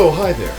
Oh, hi there.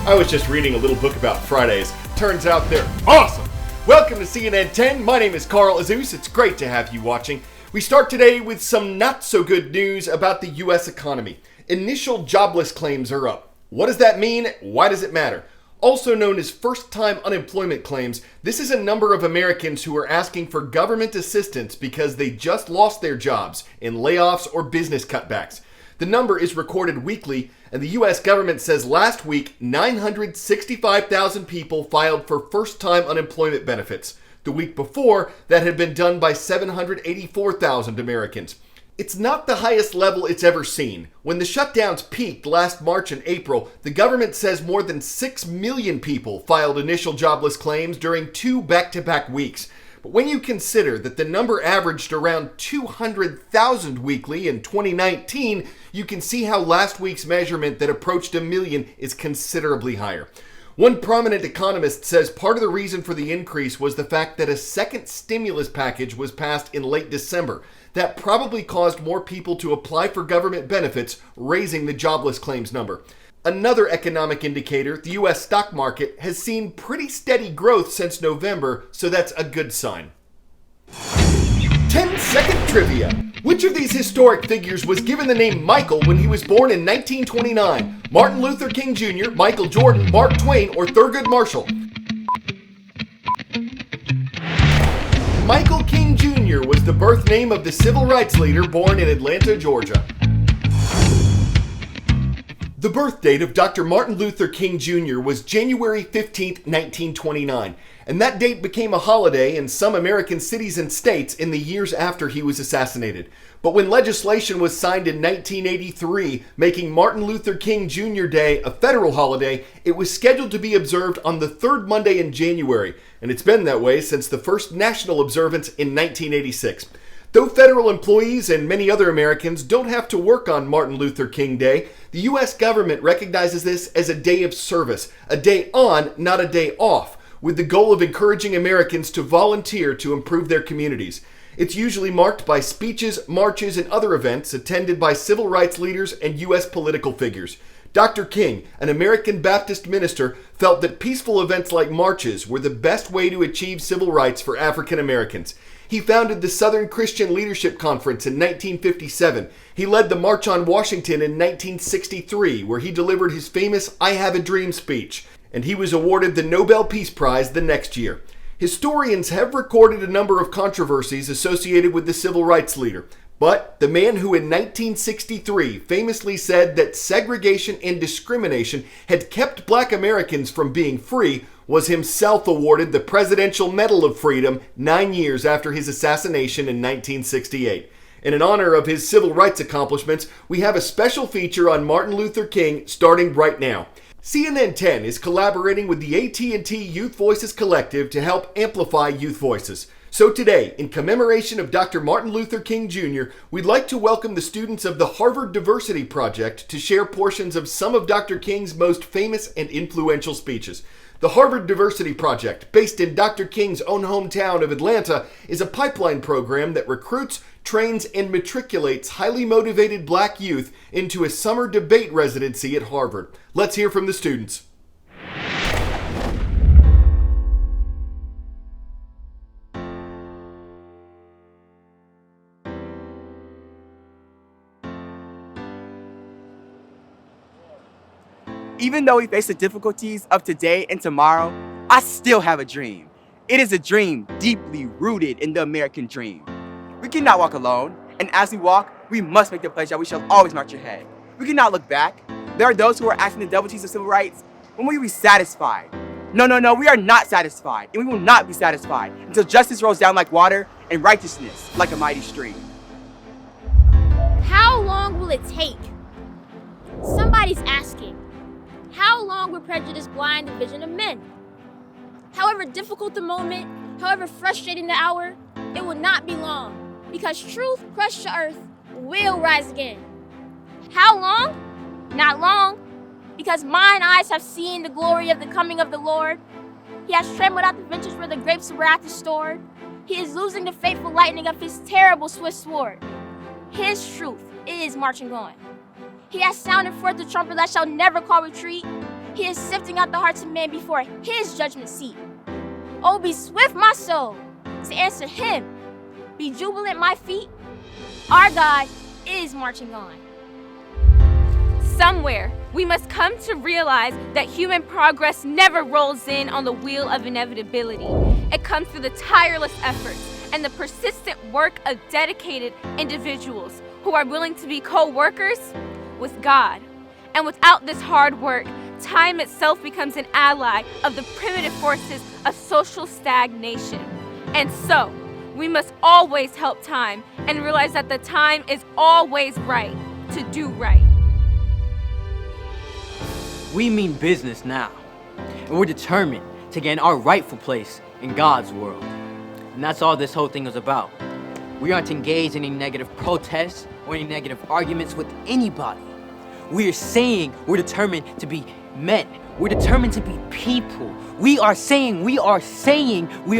I was just reading a little book about Fridays. Turns out they're awesome. Welcome to CNN 10. My name is Carl Azus. It's great to have you watching. We start today with some not so good news about the U.S. economy. Initial jobless claims are up. What does that mean? Why does it matter? Also known as first-time unemployment claims, this is a number of Americans who are asking for government assistance because they just lost their jobs in layoffs or business cutbacks. The number is recorded weekly, and the U.S. government says last week 965,000 people filed for first-time unemployment benefits. The week before, that had been done by 784,000 Americans. It's not the highest level it's ever seen. When the shutdowns peaked last March and April, the government says more than 6 million people filed initial jobless claims during 2 back-to-back weeks. But when you consider that the number averaged around 200,000 weekly in 2019, you can see how last week's measurement that approached 1 million is considerably higher. One prominent economist says part of the reason for the increase was the fact that a second stimulus package was passed in late December. That probably caused more people to apply for government benefits, raising the jobless claims number. Another economic indicator, the U.S. stock market, has seen pretty steady growth since November, so that's a good sign. 10-second trivia. Which of these historic figures was given the name Michael when he was born in 1929? Martin Luther King Jr., Michael Jordan, Mark Twain, or Thurgood Marshall? Michael King Jr. was the birth name of the civil rights leader born in Atlanta, Georgia. The birth date of Dr. Martin Luther King Jr. was January 15, 1929, and that date became a holiday in some American cities and states in the years after he was assassinated. But when legislation was signed in 1983, making Martin Luther King Jr. Day a federal holiday, it was scheduled to be observed on the third Monday in January, and it's been that way since the first national observance in 1986. Though federal employees and many other Americans don't have to work on Martin Luther King Day, the U.S. government recognizes this as a day of service, a day on, not a day off, with the goal of encouraging Americans to volunteer to improve their communities. It's usually marked by speeches, marches, and other events attended by civil rights leaders and U.S. political figures. Dr. King, an American Baptist minister, felt that peaceful events like marches were the best way to achieve civil rights for African Americans. He founded the Southern Christian Leadership Conference in 1957. He led the March on Washington in 1963, where he delivered his famous I Have a Dream speech, and he was awarded the Nobel Peace Prize the next year. Historians have recorded a number of controversies associated with the civil rights leader, but the man who in 1963 famously said that segregation and discrimination had kept Black Americans from being free was himself awarded the Presidential Medal of Freedom 9 years after his assassination in 1968. And in honor of his civil rights accomplishments, we have a special feature on Martin Luther King starting right now. CNN 10 is collaborating with the AT&T Youth Voices Collective to help amplify youth voices. So today, in commemoration of Dr. Martin Luther King Jr., we'd like to welcome the students of the Harvard Diversity Project to share portions of some of Dr. King's most famous and influential speeches. The Harvard Diversity Project, based in Dr. King's own hometown of Atlanta, is a pipeline program that recruits, trains, and matriculates highly motivated Black youth into a summer debate residency at Harvard. Let's hear from the students. Even though we face the difficulties of today and tomorrow, I still have a dream. It is a dream deeply rooted in the American dream. We cannot walk alone, and as we walk, we must make the pledge that we shall always march ahead. We cannot look back. There are those who are asking the devotees of civil rights, when will we be satisfied? No, we are not satisfied, and we will not be satisfied until justice rolls down like water and righteousness like a mighty stream. How long will it take? Somebody's asking. How long will prejudice blind the vision of men? However difficult the moment, however frustrating the hour, it will not be long, because truth crushed to earth will rise again. How long? Not long, because mine eyes have seen the glory of the coming of the Lord. He has trampled out the vintage where the grapes of wrath is stored. He is losing the fateful lightning of his terrible swift sword. His truth is marching on. He has sounded forth the trumpet that shall never call retreat. He is sifting out the hearts of man before his judgment seat. Oh, be swift, my soul, to answer him. Be jubilant, my feet. Our God is marching on. Somewhere, we must come to realize that human progress never rolls in on the wheel of inevitability. It comes through the tireless efforts and the persistent work of dedicated individuals who are willing to be co-workers with God. And without this hard work, time itself becomes an ally of the primitive forces of social stagnation. And so, we must always help time and realize that the time is always right to do right. We mean business now, and we're determined to gain our rightful place in God's world. And that's all this whole thing is about. We aren't engaged in any negative protests or any negative arguments with anybody. We are saying we're determined to be men. We're determined to be people. We are saying we are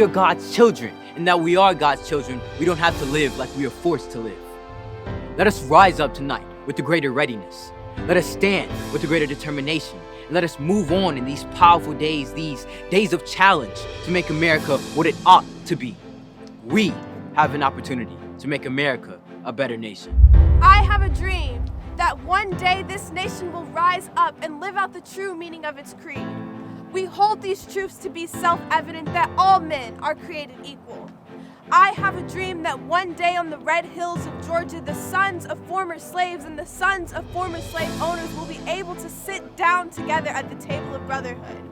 God's children. And that we are God's children, we don't have to live like we are forced to live. Let us rise up tonight with the greater readiness. Let us stand with the greater determination. And let us move on in these powerful days, these days of challenge, to make America what it ought to be. We have an opportunity to make America a better nation. I have a dream that one day this nation will rise up and live out the true meaning of its creed. We hold these truths to be self-evident that all men are created equal. I have a dream that one day on the red hills of Georgia, the sons of former slaves and the sons of former slave owners will be able to sit down together at the table of brotherhood.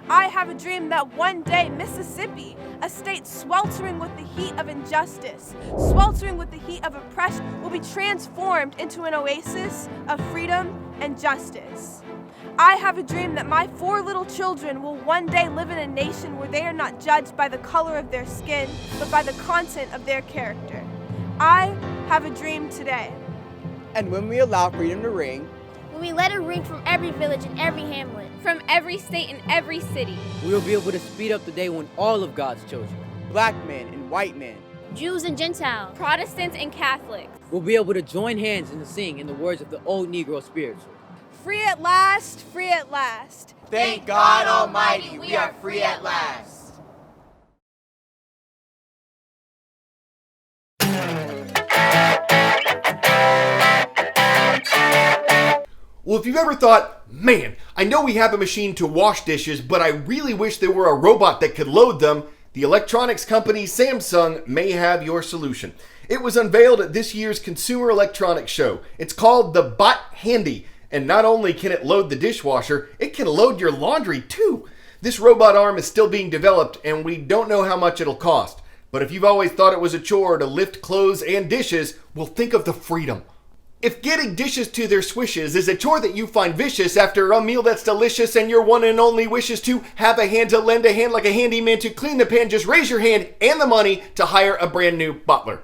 I have a dream that one day Mississippi, a state sweltering with the heat of injustice, sweltering with the heat of oppression, will be transformed into an oasis of freedom and justice. I have a dream that my 4 little children will one day live in a nation where they are not judged by the color of their skin, but by the content of their character. I have a dream today. And when we allow freedom to ring, When we let it ring from every village and every hamlet, From every state and every city, We will be able to speed up the day when all of God's children black men and white men, Jews and Gentiles, Protestants and Catholics, will be able to join hands and sing in the words of the old Negro spiritual. Free at last, free at last. thank God Almighty, we are free at last. Well, if you've ever thought, man, I know we have a machine to wash dishes, but I really wish there were a robot that could load them, the electronics company Samsung may have your solution. It was unveiled at this year's Consumer Electronics Show. It's called the Bot Handy, and not only can it load the dishwasher, it can load your laundry too. This robot arm is still being developed, and we don't know how much it'll cost. But if you've always thought it was a chore to lift clothes and dishes, well, think of the freedom. If getting dishes to their swishes is a chore that you find vicious after a meal that's delicious and your one and only wish is to have a hand to lend a hand like a handyman to clean the pan, just raise your hand and the money to hire a brand new butler.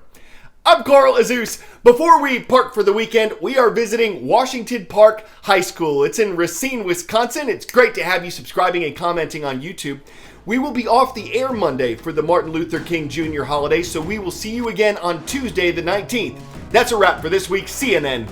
I'm Carl Azus. Before we part for the weekend, we are visiting Washington Park High School. It's in Racine, Wisconsin. It's great to have you subscribing and commenting on YouTube. We will be off the air Monday for the Martin Luther King Jr. holiday, so we will see you again on Tuesday the 19th. That's a wrap for this week's CNN.